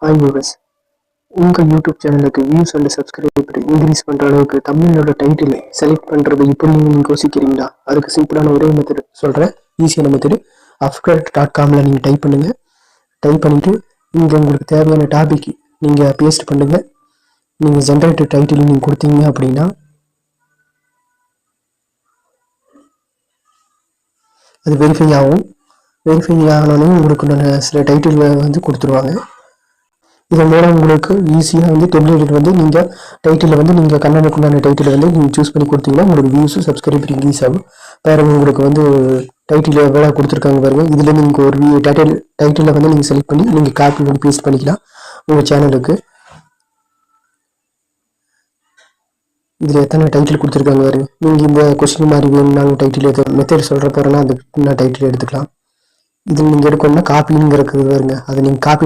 Hi viewers, உங்கள் YouTube சேனலுக்கு views and subscriber increase பண்ணுற அளவுக்கு தமிழோட டைட்டில் செலக்ட் பண்ணுறது இப்படி நீங்கள் யோசிக்கிறீங்களா? அதுக்கு சிம்பிளான ஒரே மெத்தட் சொல்கிறேன், ஈஸியான மெத்தடு. upwork.com நீங்கள் டைப் பண்ணுங்கள். டைப் பண்ணிவிட்டு இங்கே உங்களுக்கு தேவையான டாபிக் நீங்கள் பேஸ்ட் பண்ணுங்கள். நீங்கள் ஜென்ரேட்டர் டைட்டில் நீங்கள் கொடுத்தீங்க அப்படின்னா அது வெரிஃபை ஆகும். வெரிஃபை ஆனாலும் உங்களுக்கு சில டைட்டில் வந்து கொடுத்துருவாங்க. இதன் மூலம் உங்களுக்கு ஈஸியாக வந்து தமிழில் நீங்கள் டைட்டில் நீங்கள் கண்ணனுக்குண்டான டைட்டில் நீங்கள் சூஸ் பண்ணி கொடுத்தீங்கன்னா உங்களுக்கு வியூஸு சப்ஸ்கிரைபர் இன்க்ரீஸ் ஆகும். பாருங்க, உங்களுக்கு டைட்டில் எவ்வளோ கொடுத்துருக்காங்க பாருங்கள். இதில் நீங்கள் ஒரு டைட்டிலை நீங்கள் செலக்ட் பண்ணி நீங்கள் காப்பி பண்ணி பேஸ்ட் பண்ணிக்கலாம் உங்கள் சேனலுக்கு. இதில் எத்தனை டைட்டில் கொடுத்துருக்காங்க பாருங்க. நீங்கள் இந்த கொஸ்டின் மாதிரி வேணும்னாலும் டைட்டில் மெத்தட் சொல்கிற போகிறேன்னா அந்த டைட்டில் எடுத்துக்கலாம். இதில் நீங்கள் எடுக்கணும்னா காப்பிங்கிறது வருங்க, அதை நீங்கள் காப்பி